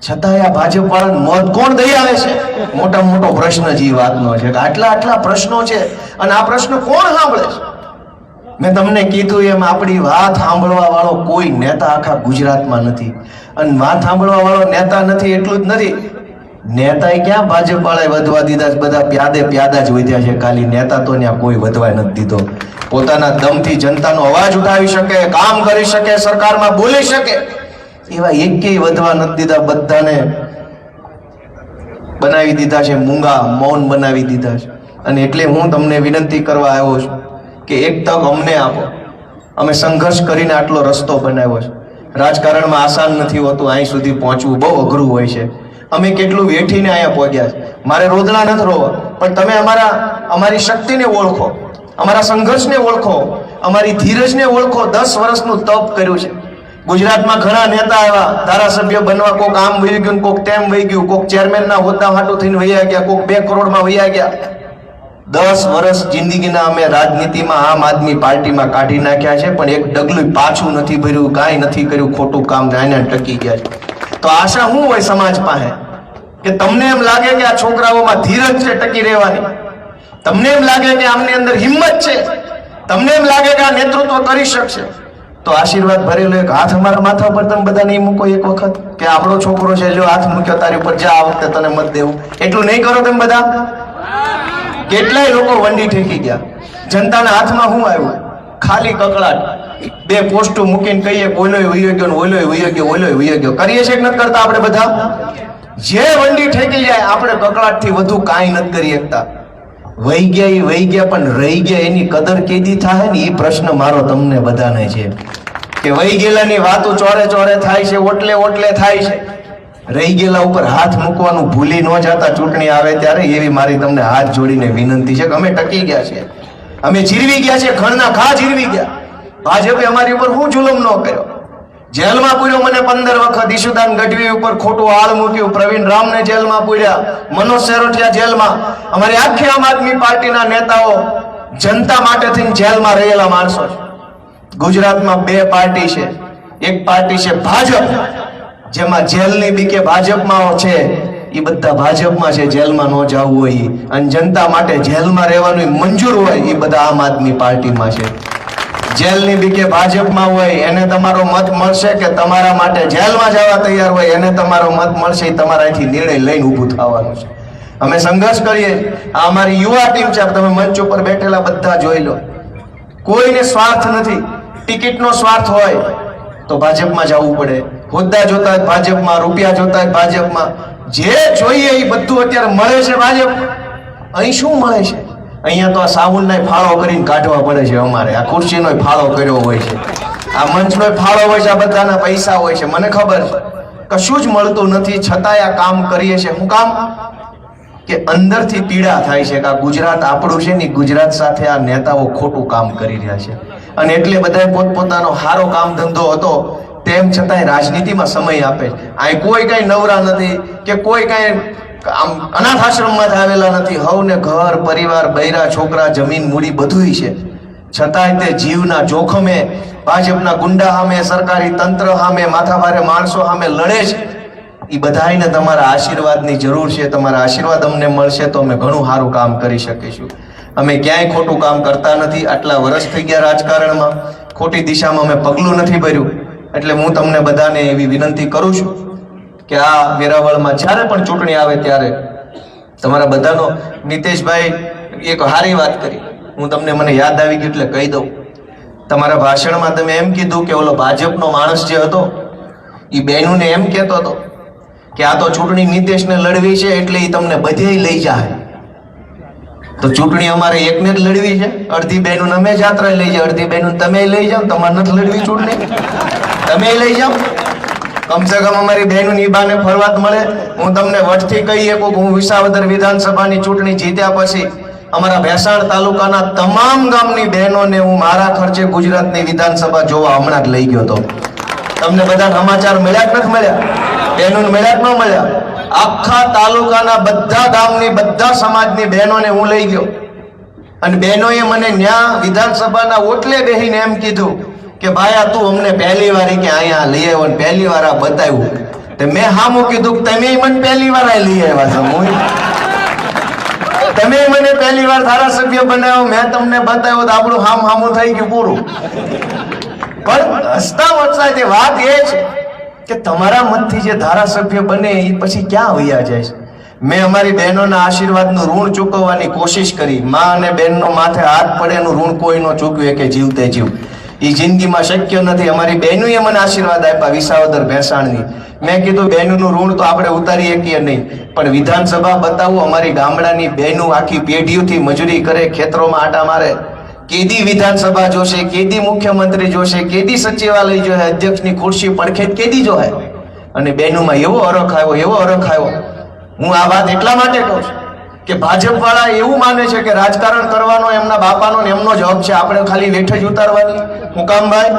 છતાંય આ ભાજપ વાળાને મત કોણ દઈ આવે છે? મોટા મોટો પ્રશ્ન જ એ વાતનો છે કે આટલા પ્રશ્નો છે અને આ પ્રશ્ન કોણ સાંભળે છે? મેં તમને કીધું એમ આપણી વાત સાંભળવા વાળો કોઈ નેતા આખા ગુજરાતમાં નથી. અને વાત સાંભળવા વાળો નેતા નથી એટલું જ નથી, નેતાએ ક્યાં ભાજપ વાળાએ વધવા દીધા? બધા પ્યાદા જ વધ્યા છે. ખાલી નેતા તો ત્યાં કોઈ વધવા નથી દીધો. પોતાના દમથી જનતાનો અવાજ ઉઠાવી શકે, કામ કરી શકે, સરકારમાં બોલી શકે, એવા એકેય વધવા નથી દીધા. બધાને બનાવી દીધા છે મૂંગા, મૌન બનાવી દીધા છે. અને એટલે હું તમને વિનંતી કરવા આવ્યો છું કે એક તક અમને આપો. અમે સંઘર્ષ કરીને આટલો રસ્તો બનાવ્યો છે. રાજકારણમાં આસાન નથી હોતું, અહીં સુધી પહોંચવું બહુ અઘરું હોય છે. અમે કેટલું વેઠીને અહીંયા પહોંચ્યા છે. મારે રોદણા નથી રોવા, પણ તમે અમારી શક્તિને ઓળખો, અમારા સંઘર્ષને ઓળખો, અમારી ધીરજને ઓળખો. 10 વર્ષનું તપ કર્યું છે. ગુજરાતમાં ઘણા નેતા આવ્યા, ધારાસભ્ય બનવા, કોક આમ વહી ગયું, કોક તેમ વહી ગયું, કોક ચેરમેનના હોદ્દા હાટું થઈને વહ્યા ગયા, કોક 2 કરોડમાં વહ્યા ગયા. 10 વર્ષ જિંદગીના અમે રાજનીતિમાં આમ આદમી પાર્ટીમાં કાઢી નાખ્યા છે, પણ એક ડગલું પાછું નથી ભર્યું, કાંઈ નથી કર્યું, ખોટું કામ આને ટકી ગયા છે. તો આશા શું હોય સમાજ પાસે કે તમને એમ લાગે કે આ છોકરાઓમાં ધીરજ છે ટકી રહેવાની, તમને એમ લાગે કે આમની અંદર હિંમત છે, તમને એમ લાગે કે આ નેતૃત્વ કરી શકશે, તો આશીર્વાદ ભરેલો એક હાથ અમારા માથા પર તમે બધા નહીં મૂકો એક વખત કે આપણો છોકરો છે, જો હાથ મૂક્યો તારી ઉપર, જા આ વખતે તને મત દેવું. એટલું નહીં કરો તમે બધા? કેટલાય લોકો વંડી ઠેકી ગયા. જનતાના હાથમાં શું આવ્યું? ખાલી કકળાટ. 2 પોસ્ટો મૂકીને કહીએ ઓલોય વયો ગયો, ઓલોય વયો ગયો, ઓલોય વયો ગયો. કરીએ છીએ કે નથી કરતા આપણે બધા? જે વંડી ઠેકી જાય આપણે કકળાટથી વધુ કાંઈ નથી કરી શકતા. વહી ગયા, પણ રહી ગયા એની કદર કેદી થાય ને, એ પ્રશ્ન મારો તમને બધાને છે કે વહી ગયેલાની વાતો ચોરે થાય છે, ઓટલે થાય છે. રહી ગયેલા ઉપર હાથ મૂકવાનું ભૂલી ન જતા ચૂંટણી આવે ત્યારે. એવી મારી તમને હાથ જોડીને વિનંતી છે કે અમે ટકી ગયા છીએ, અમે જીરવી ગયા છીએ, ખણના ઘા જીરવી ગયા. ભાજપે અમારી ઉપર શું જુલમ ન કર્યો? જેલમાં પૂર્યો મને 15 વખત, ઈશુદાન ગઢવી ઉપર ખોટું આળ મૂક્યું, પ્રવીણ રામને જેલમાં પૂર્યા, મનોજ સેરોઠિયા જેલમાં. અમારી આખી આમ આદમી પાર્ટીના નેતાઓ જનતા માટે થઈને જેલમાં રહેલા માણસો છે. ગુજરાતમાં 2 પાર્ટી છે. એક પાર્ટી છે ભાજપ, જેમાં જેલની બીકે ભાજપમાં છે, એ બધા ભાજપમાં છે, જેલમાં ન જવું હોય. અને જનતા માટે જેલમાં રહેવાનું મંજૂર હોય એ બધા આમ આદમી પાર્ટીમાં છે. જેલની બીકે ભાજપમાં હોય એને તમારો મત મળશે કે તમારા માટે જેલમાં જવા તૈયાર હોય એને તમારો મત મળશે? એ તમારા અહીંથી નિર્ણય લઈને ઊભું થવાનું છે. અમે સંઘર્ષ કરીએ. આ અમારી યુવા ટીમ છે. તમે મંચ ઉપર બેઠેલા બધા જોઈ લો. કોઈને સ્વાર્થ નથી. ટિકિટનો સ્વાર્થ હોય તો ભાજપમાં જવું પડે. હોદ્દા જોતા હોય ભાજપમાં, રૂપિયા જોતા હોય ભાજપમાં. જે જોઈએ એ બધું અત્યારે મળે છે ભાજપ. અહીં શું મળે છે? અહીંયા તો આ સાબુનનો ફાળો કરીને કાઢવા પડે છે. અમારે આ ખુરશીનો ફાળો કર્યો હોય છે, આ મંચનો ફાળો હોય છે, આ બધાના પૈસા હોય છે. મને ખબર છે કશું જ મળતું નથી, છતાંય આ કામ કરીએ છીએ. શું કામ? કે અંદરથી પીડા થાય છે કે આ ગુજરાત આપણું છે ને, ગુજરાત સાથે આ નેતાઓ ખોટું કામ કરી રહ્યા છે. અને એટલે બધા પોતપોતાનો સારો કામ ધંધો હતો તેમ છતાંય રાજનીતિમાં સમય આપે. આ કોઈ કઈ નવરા નથી કે કોઈ કઈ અનાથ આશ્રમમાં આવેલા નથી. હવને ઘર પરિવાર, બૈરા છોકરા, જમીન મૂડી બધુંય છે. છતાંય તે જીવના જોખમે ભાજપના ગુંડા સામે, સરકારી તંત્ર સામે, માથાભારે માણસો સામે લડે છે. એ બધાને તમારા આશીર્વાદની જરૂર છે. તમારા આશીર્વાદ અમને મળશે તો અમે ઘણું સારું કામ કરી શકીશું. અમે ક્યાંય ખોટું કામ કરતા નથી. આટલા વર્ષ થઈ ગયા રાજકારણમાં, ખોટી દિશામાં અમે પગલું નથી ભર્યું. એટલે હું તમને બધાને એવી વિનંતી કરું છું કે આ વેરાવળમાં જ્યારે પણ ચૂંટણી આવે ત્યારે તમારા બધાનો, નીતેશભાઈ એક સારી વાત કરી, હું તમને મને યાદ આવી ગયું એટલે કહી દઉં. તમારા ભાષણમાં તમે એમ કીધું કે ઓલો ભાજપનો માણસ જે હતો એ બહેનોને એમ કહેતો હતો કે આ તો ચૂંટણી નીતેશને લડવી છે એટલે એ તમને બધે લઈ જાય. તો ચૂંટણી અમારે એકને જ લડવી છે. અડધી બહેનો અમે જાત્રા લઈ જાય, અડધી બહેનો તમે લઈ જાઓ. તમારે નથી લડવી ચૂંટણી, તમે લઈ જાઓ. કમસે કમ અમારી બહેનોની બાને ફરવા મળે. હું તમને વટથી કહી શકું કે હું વિસાવદર વિધાનસભાની ચૂંટણી જીત્યા પછી અમારા ભેસાણ તાલુકાના તમામ ગામની બહેનોને હું મારા ખર્ચે ગુજરાતની વિધાનસભા જોવા હમણાં જ લઈ ગયો હતો. તમને બધા સમાચાર મળ્યા કે નથી મળ્યા? બહેનોને મળ્યા કે ન મળ્યા? આખા તાલુકાના બધા ગામની બધા સમાજની બહેનોને હું લઈ ગયો. અને બહેનોએ મને ન્યા વિધાનસભાના ઓટલે બેહીને એમ કીધું કે ભાઈ આ તું અમને પહેલી વાર કે અહીંયા લઈ આવ્યો ને પહેલી વાર આ બતાવ્યું. તે મેં હામું કીધું કે તમે મને પહેલી વાર આ લઈ આવ્યા છો. તમે મને પહેલી વાર ધારાસભ્ય બનાવ્યો, મેં તમને બતાવ્યો તો આપણું હામું થઈ ગયું પૂરું. પણ હસતા વસતા જે વાત એ છે કે તમારા મતથી જે ધારાસભ્ય બને એ પછી ક્યાં વયા જાય છે. મેં અમારી બહેનોના આશીર્વાદનું ઋણ ચૂકવવાની કોશિશ કરી. માં અને બહેનનો માથે હાથ પડે એનું ઋણ કોઈ ન ચૂકવે કે જીવતે જીવ. એ જિંદગીમાં શક્ય નથી. અમારી બહેનોએ મને આશીર્વાદ આપ્યા વિસાવદર ભેસાણની. મેં કીધું બહેનોનું ઋણ તો આપણે ઉતારી શકીએ નહીં, પણ વિધાનસભા બતાવું. અમારી ગામડાની બહેનો આખી પેઢીઓથી મજૂરી કરે, ખેતરોમાં આટા મારે. કેદી વિધાનસભા જોશે, કેદી મુખ્યમંત્રી જોશે, કેદી સચિવાલય જોશે, અધ્યક્ષની ખુરશી પડખે કેદી જોહે. અને બહેનોમાં એવો અરખ આવ્યો, એવો અરખ આવ્યો. હું આ વાત એટલા માટે કહું છું કે ભાજપ વાળા એવું માને છે કે રાજકારણ કરવાનો એમના બાપાનો ને એમનો જ હક છે, આપણે ખાલી વેઠ જ ઉતારવાની. હું કામ ભાઈ?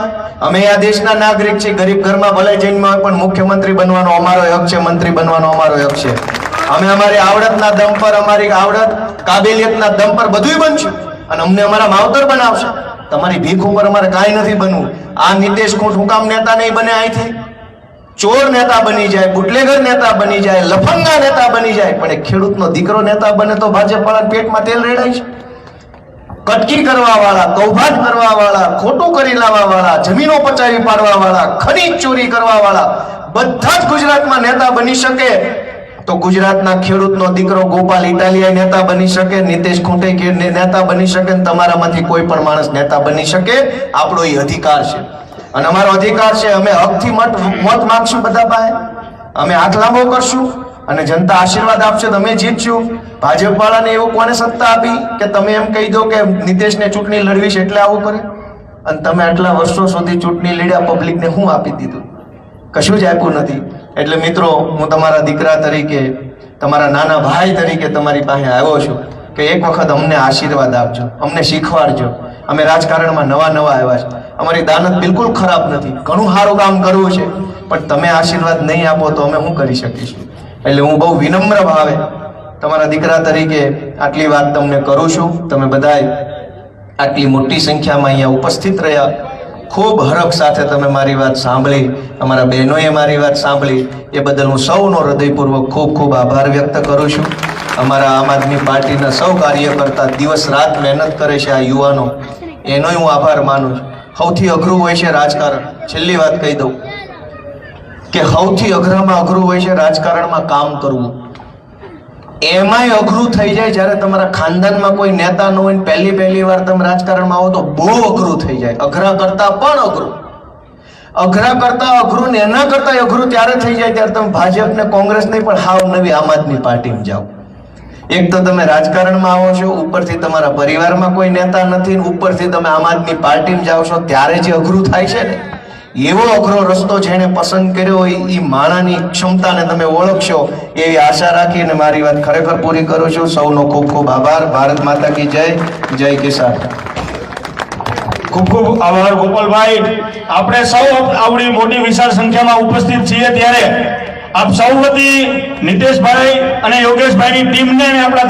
અમે આ દેશના નાગરિક છીએ. ગરીબ ઘરમાં ભલે જન્મ્યા હોય પણ મુખ્યમંત્રી બનવાનો અમારો હક છે, મંત્રી બનવાનો અમારો હક છે. અમે અમારી આવડતના દમ પર, અમારી આવડત કાબેલિયતના દમ પર બધું બનશું અને અમને અમારા માવતર બનાવશે. તમારી ભીખ ઉપર અમારે કાંઈ નથી બનવું. આ નીતેશ હું કામ નેતા નહીં બને? અહીંથી ચોર નેતા બની જાય, બુટલેગર નેતા બની જાય, લફંગા નેતા બની જાય, પણ એક ખેડૂતનો દીકરો નેતા બને તો ભાજપ વાળા પેટમાં તેલ રેડાય છે. કટકી કરવા વાળા, કૌભાંડ કરવા વાળા, ખોટું કરી લાવવા વાળા, જમીનો પચાવી પાડવા વાળા, ખનીજ ચોરી કરવા વાળા બધા જ ગુજરાતમાં નેતા બની શકે તો ગુજરાતના ખેડૂતનો દીકરો ગોપાલ ઇટાલિયા નેતા બની શકે, નીતેશ ખૂંટે નેતા બની શકે, તમારામાંથી કોઈ પણ માણસ નેતા બની શકે. આપણો એ અધિકાર છે અને અમારો અધિકાર છે. અમે હકથી મત માંગશું બધા પાસે, અમે હાથ લાંબો કરશું અને જનતા આશીર્વાદ આપશે તો અમે જીતશું. ભાજપ વાળાને એવું કોને સત્તા આપી કે તમે એમ કહી દો કે નીતેશને ચૂંટણી લડવી છે એટલે આવું કરે? અને તમે આટલા વર્ષો સુધી ચૂંટણી લડ્યા, પબ્લિકને શું આપી દીધું? કશું જ આપ્યું નથી. એટલે મિત્રો, હું તમારા દીકરા તરીકે, તમારા નાના ભાઈ તરીકે તમારી પાસે આવ્યો છું કે એક વખત અમને આશીર્વાદ આપજો, અમને શીખવાડજો. અમે રાજકારણમાં નવા આવ્યા છે. અમારી દાનત બિલકુલ ખરાબ નથી, ઘણું સારું કામ કરવું છે, પણ તમે આશીર્વાદ નહીં આપો તો અમે શું કરી શકીશું? એટલે હું બહુ વિનમ્ર ભાવે તમારા દીકરા તરીકે આટલી વાત તમને કરું છું. તમે બધાય આટલી મોટી સંખ્યામાં અહીંયા ઉપસ્થિત રહ્યા, ખૂબ હરખ સાથે તમે મારી વાત સાંભળી, અમારા બહેનોએ મારી વાત સાંભળી, એ બદલ હું સૌનો હૃદયપૂર્વક ખૂબ આભાર વ્યક્ત કરું છું. અમારા આમ આદમી પાર્ટીના સૌ કાર્યકર્તા દિવસ રાત મહેનત કરે છે, આ યુવાનો, એનોય હું આભાર માનું છું. સૌથી અઘરું હોય છે રાજકારણ. છેલ્લી વાત કહી દઉં કે સૌથી અઘરામાં અઘરું હોય છે રાજકારણમાં કામ કરવું. એમાંય અઘરું થઈ જાય જ્યારે તમારા ખાનદાનમાં કોઈ નેતા ન હોય ને પહેલી વાર તમે રાજકારણમાં આવો તો બહુ અઘરું થઈ જાય. અઘરા કરતા પણ અઘરું, અઘરા કરતા અઘરું ને એના કરતા અઘરું ત્યારે થઈ જાય ત્યારે તમે ભાજપ ને કોંગ્રેસ નહીં પણ હાવ નવી આમ આદમી પાર્ટીમાં જાઓ. એક તો તમે રાજકારણમાં આવો છો, ઉપરથી તમારા પરિવારમાં કોઈ નેતા નથી, ઉપરથી તમે આમ આદમી પાર્ટીમાં જાઓ છો, ત્યારે જે અઘરું થાય છે ને, એવો અઘરો રસ્તો જેને પસંદ કર્યો હોય એ માણાની ક્ષમતાને તમે ઓળખશો એવી આશા રાખીને મારી વાત ખરેખર પૂરી કરું છું. સૌનો ખૂબ ખૂબ આભાર. ભારત માતા કી જય. જય કિસાન. ખૂબ ખૂબ આભાર ગોપાલભાઈ. આપણે સૌ આવડી મોટી વિશાળ સંખ્યામાં ઉપસ્થિત છીએ ત્યારે આપ સૌ વતી નીતેશભાઈ અને યોગેશભાઈની ટીમને અને આપણા